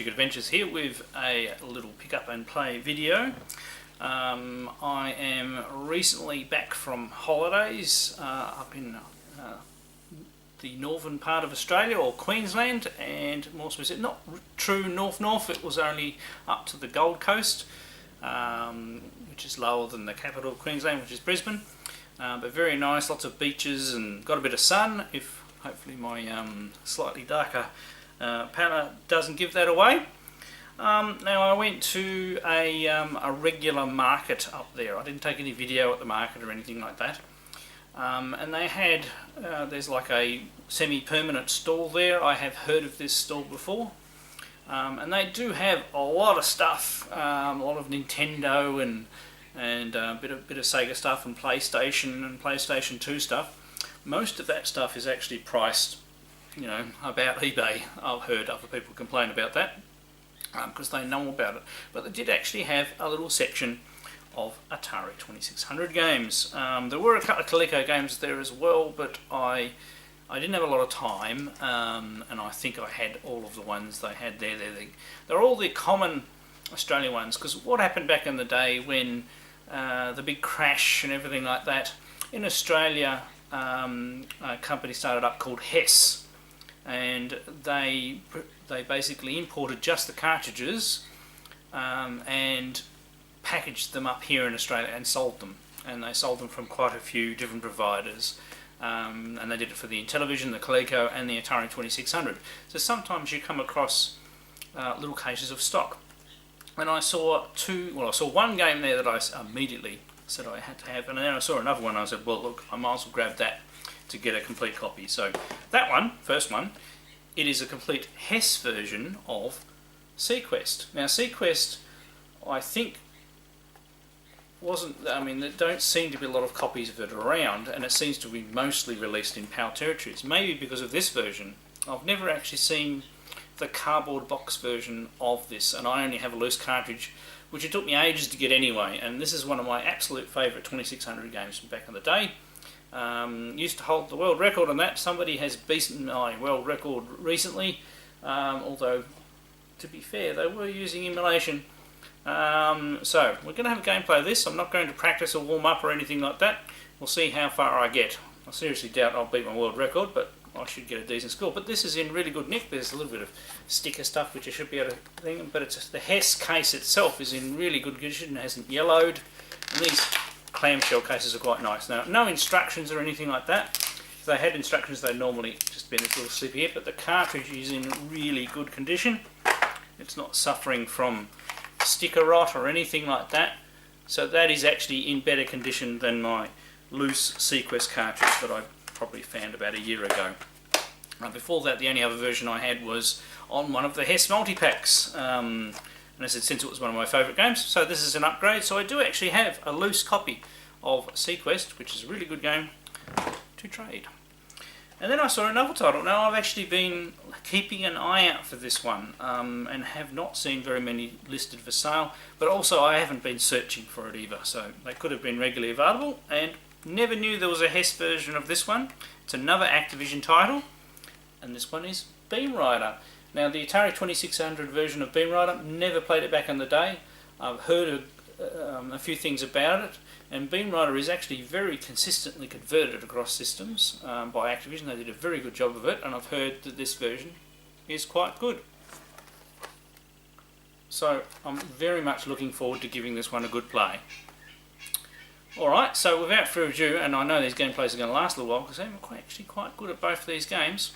Electric Adventures here with a little pick up and play video. I am recently back from holidays up in the northern part of Australia, or Queensland, and more specific, not true north, it was only up to the Goldcoast, which is lower than the capital of Queensland, which is Brisbane, but very nice, lots of beaches and got a bit of sun, if hopefully my slightly darker palette doesn't give that away. Now I went to a regular market up there. I didn't take any video at the market or anything like that. And they had, there's like a semi-permanent stall there. I have heard of this stall before. And they do have a lot of stuff, a lot of Nintendo and a bit of Sega stuff and PlayStation 2 stuff. Most of that stuff is actually priced, you know, about eBay. I've heard other people complain about that because they know about it. But they did actually have a little section of Atari 2600 games. There were a couple of Coleco games there as well, but I didn't have a lot of time, and I think I had all of the ones they had there. They're all the common Australian ones, because what happened back in the day when the big crash and everything like that, in Australia a company started up called Hess, and they basically imported just the cartridges and packaged them up here in Australia and sold them. And they sold them from quite a few different providers. And they did it for the Intellivision, the Coleco and the Atari 2600. So sometimes you come across little cases of stock. And I saw one game there that I immediately said I had to have, and then I saw another one and I said, well look, I might as well grab that to get a complete copy. So that one, first one, it is a complete Hess version of Seaquest. Now Seaquest, I think, there don't seem to be a lot of copies of it around, and it seems to be mostly released in PAL territories. Maybe because of this version. I've never actually seen the cardboard box version of this, and I only have a loose cartridge, which it took me ages to get anyway, and this is one of my absolute favourite 2600 games from back in the day. Used to hold the world record on that. Somebody has beaten my world record recently, although to be fair they were using emulation. So we're going to have a gameplay of this. I'm not going to practice or warm up or anything like that. We'll see how far I get. I seriously doubt I'll beat my world record, but I should get a decent score. But this is in really good nick. There's a little bit of sticker stuff which I should be able to think, but it's the Hess case itself is in really good condition. It hasn't yellowed, and these clamshell cases are quite nice. Now, no instructions or anything like that. If they had instructions, they'd normally just be in this little slip here, but the cartridge is in really good condition. It's not suffering from sticker rot or anything like that, so that is actually in better condition than my loose Seaquest cartridge that I probably found about a year ago. Before that, the only other version I had was on one of the Hess multi-packs, and I said, since it was one of my favourite games, so this is an upgrade. So I do actually have a loose copy of Seaquest, which is a really good game to trade. And then I saw another title. Now I've actually been keeping an eye out for this one, and have not seen very many listed for sale, but also I haven't been searching for it either, so they could have been regularly available, and never knew there was a Hess version of this one. It's another Activision title, and this one is Beamrider. Now the Atari 2600 version of Beamrider, never played it back in the day. I've heard a few things about it, and Beamrider is actually very consistently converted across systems by Activision. They did a very good job of it, and I've heard that this version is quite good. So I'm very much looking forward to giving this one a good play. Alright, so without further ado, and I know these gameplays are going to last a little while because I'm actually quite good at both of these games,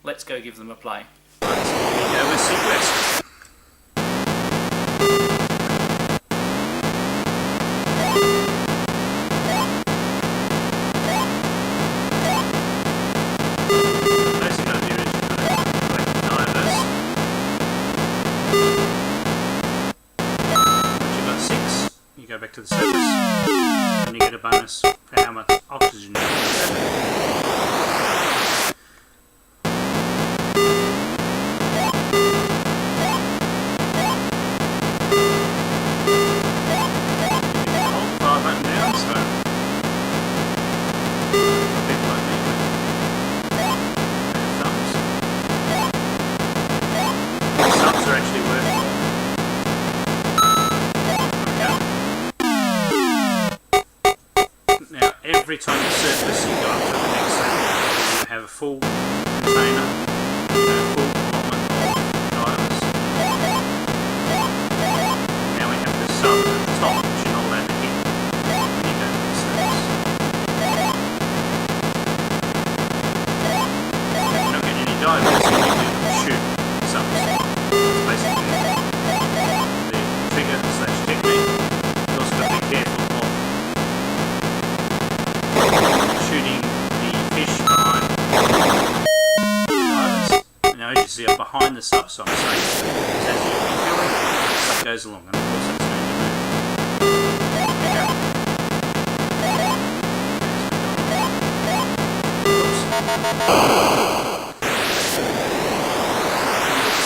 let's go give them a play. Right, so here we go with Seaquest. Go back to the surface and you get a bonus for how much oxygen you have. Hold the power button down, so a bit like me with thumbs. The thumbs are actually working. every time you surface, you go up to the next level. You have a full container, full allotment of divers. Now we have the sub at the top, which you're not allowed to hit when you go to the surface. If you're not getting any divers, you need to shoot subs. It's basically the trigger / technique. You've also got to be careful of shooting the fish behind the divers. Now as you see, I'm behind the sub, so I'm safe. Because as you're refilling, the sub goes along, and of course that's going to move.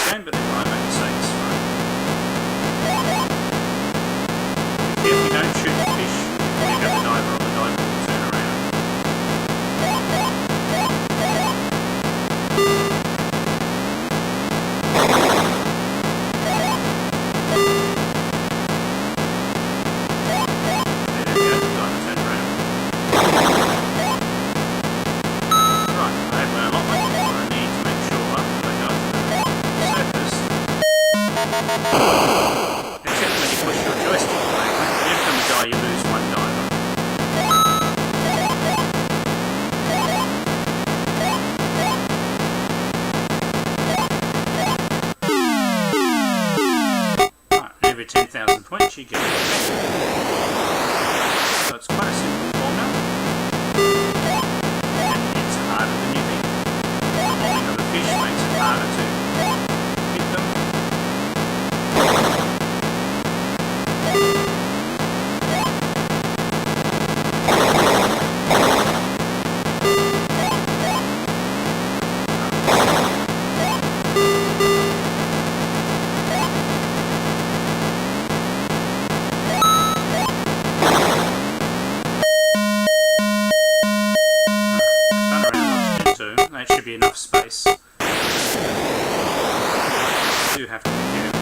Okay. But if I make mistakes, right? Be careful you don't shoot the fish before you got the diver on the diver will turn around. There we go, the diver turned around. Right, I have my allotment. I need to make sure that I go to the surface. Except when you push your joystick away, every time you die you lose one diver. Right, every 10,000 points you get a effect. So it's quite a simple formula. And it's harder than you think. The mobbing of the fish makes it harder to hit them. That should be enough space. You do have to be careful.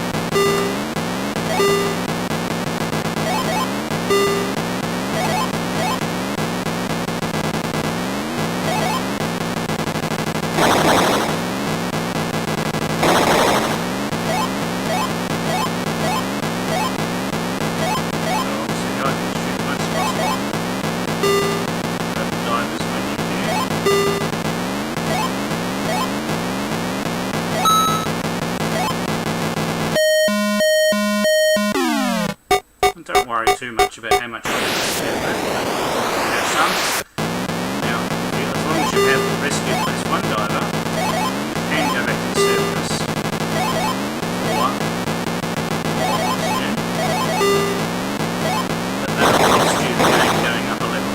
Don't worry too much about how much oil you have some. Now, as long as you have rescued at least one diver, you can go back to the surface for more oxygen. But that'll cost you again going up a level.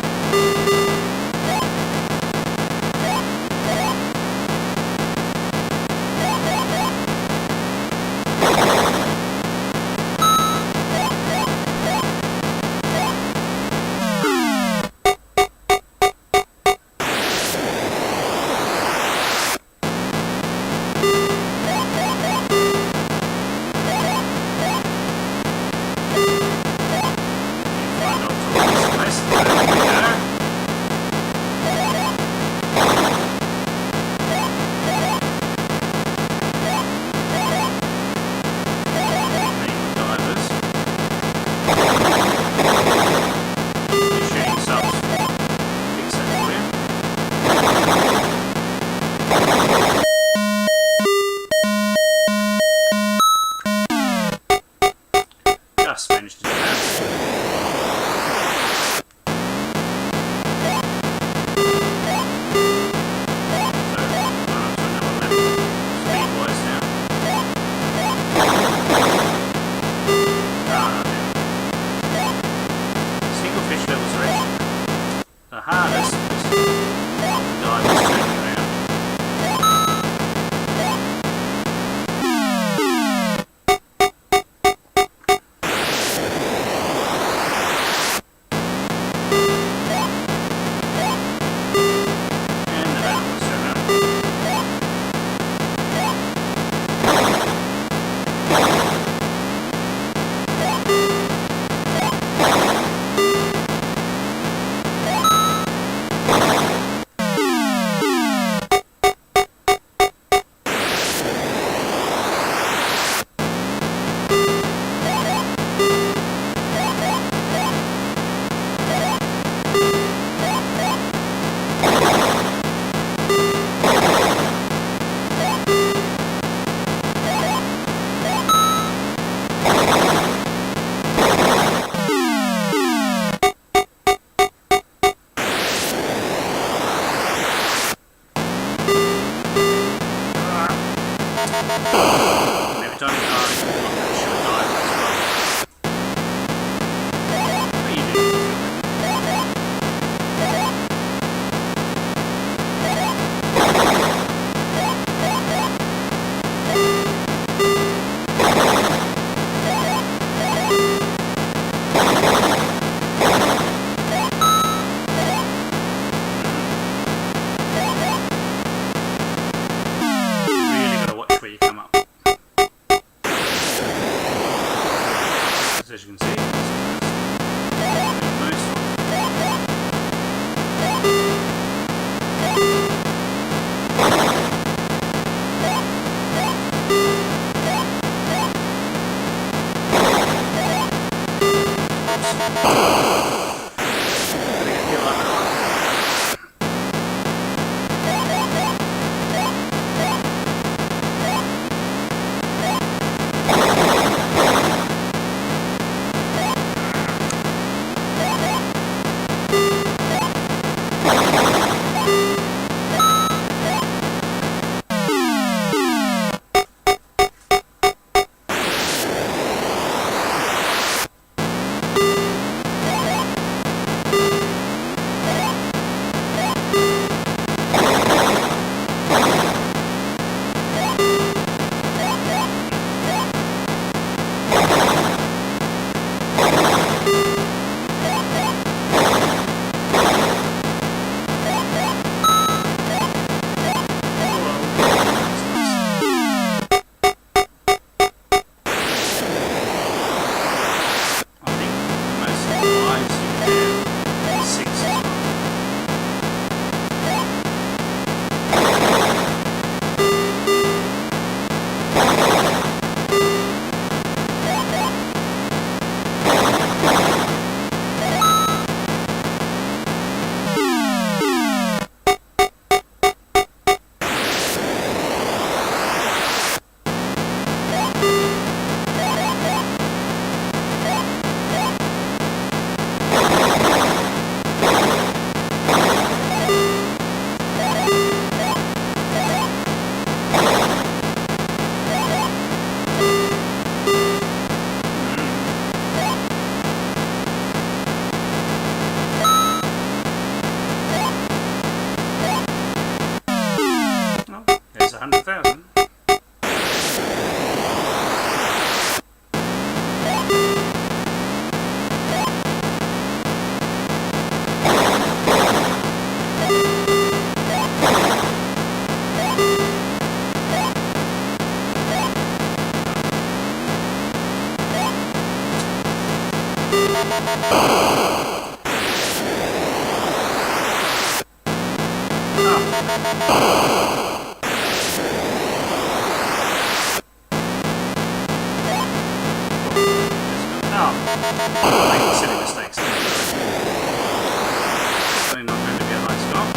And every time you die, you should die as well. What are you doing? As you can see, there's 100,000. Making silly mistakes. Certainly not going to be a high score.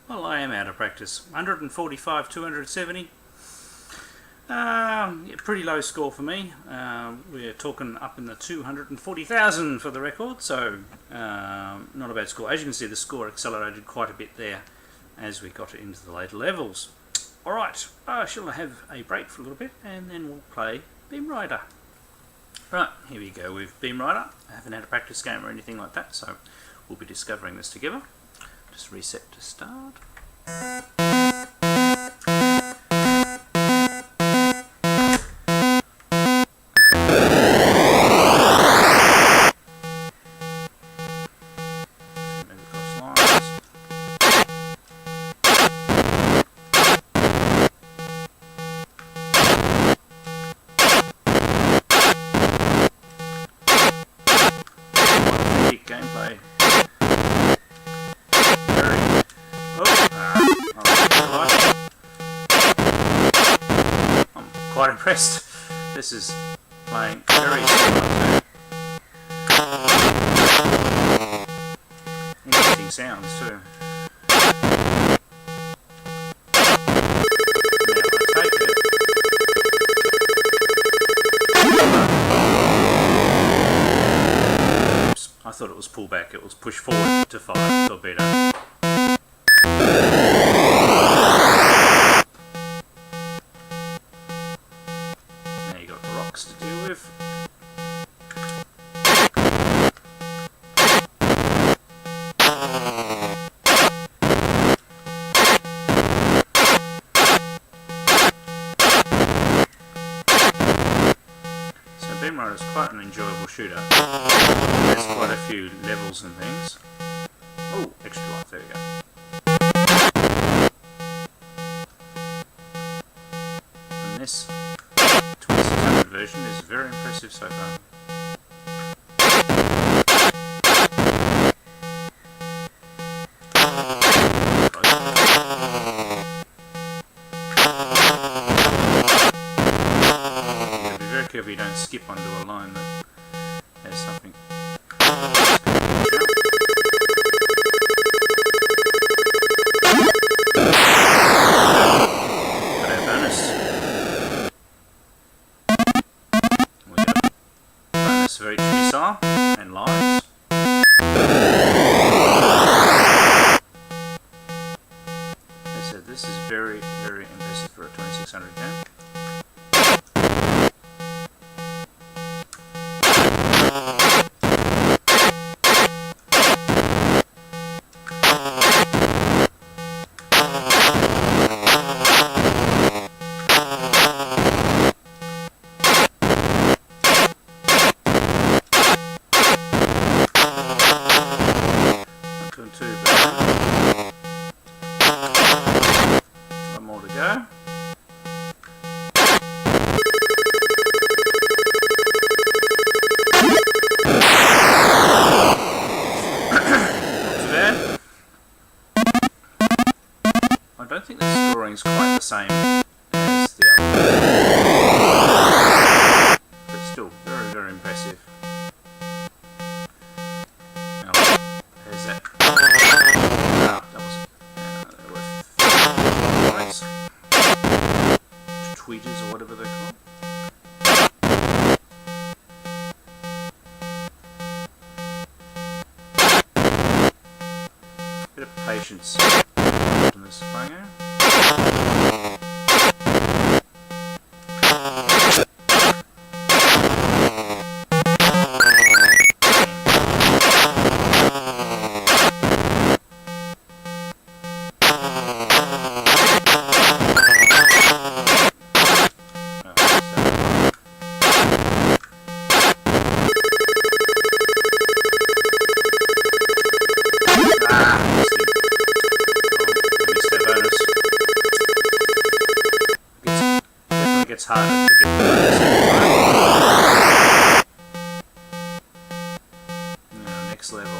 Well, I am out of practice. 145, 270. Yeah, pretty low score for me. We're talking up in the 240,000 for the record, so not a bad score. As you can see, the score accelerated quite a bit there as we got into the later levels. Alright, I shall have a break for a little bit and then we'll play Beamrider. Right, here we go with Beamrider. I haven't had a practice game or anything like that, so we'll be discovering this together. Just reset to start. Gameplay. I'm quite impressed. This is playing very similar to interesting sounds too. I thought it was pull back, it was push forward to fire torpedo. Now you got the rocks to deal with. Beamrider is quite an enjoyable shooter. There's quite a few levels and things. Oh, extra life, there we go. And this 2600 version is very impressive so far. If you don't skip onto a line that has something. Got our bonus. We got bonus for each missile and lives. As I said, this is very, very impressive for a 2600 game. One more to go. I don't think the scoring is quite the same as the other, but still very, very impressive. Now, there's that. That was there were points. Tweeters or whatever they're called. patience. Optimus Frango. It's harder to get the next level.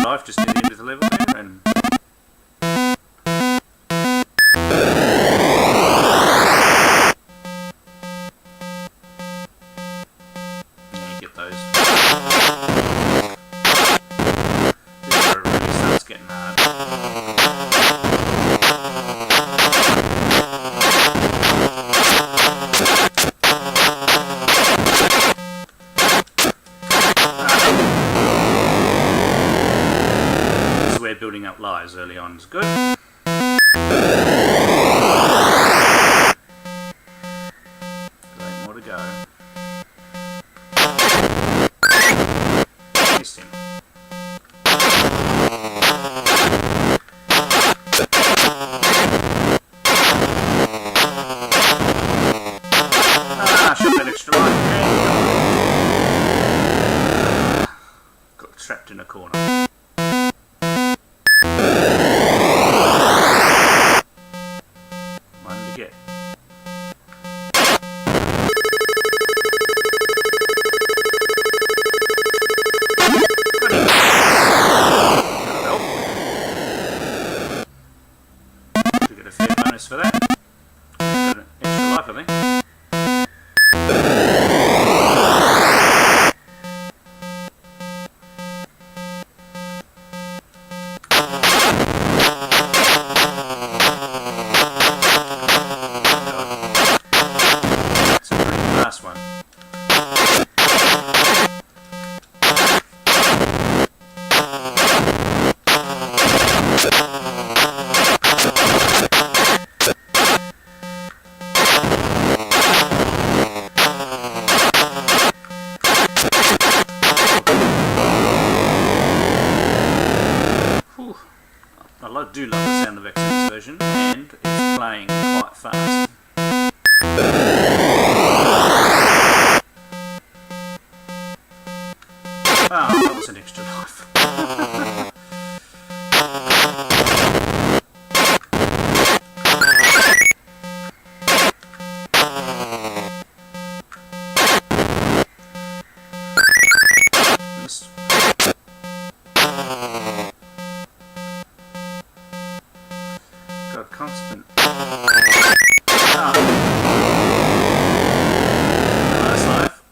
Life just at the end of the level there, and yeah, you get those. This is where it really starts getting hard. Building up lies early on is good. 8 more to go. Missed him. Shot that extra life. Got trapped in a corner. For that. Got an extra life, I think. That's a pretty fast one. I do love the sound of X in this version, and it's playing quite fast. Ah, that was an extra life. Missed. Got constant. Nice life.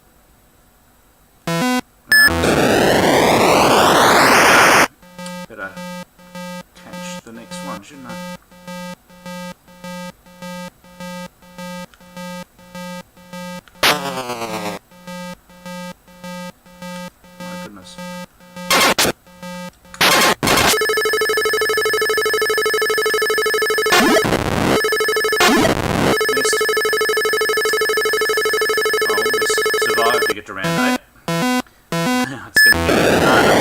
Better catch the next one, shouldn't I? My goodness. To get to round 8. Now it's going to get even harder.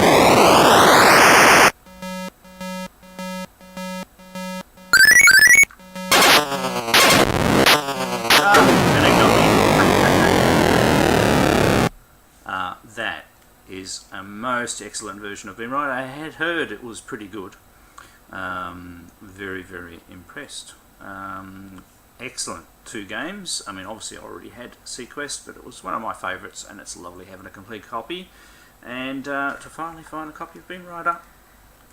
And it got me. That is a most excellent version of Beamrider. I had heard it was pretty good. Very, very impressed. Excellent. 2 games. I mean, obviously I already had Seaquest, but it was one of my favourites, and it's lovely having a complete copy. And to finally find a copy of Beamrider,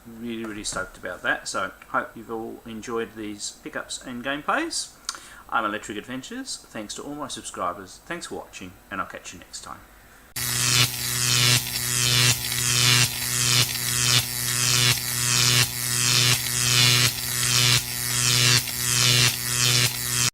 really stoked about that. So hope you've all enjoyed these pickups and gameplays. I'm Electric Adventures. Thanks to all my subscribers. Thanks for watching, and I'll catch you next time.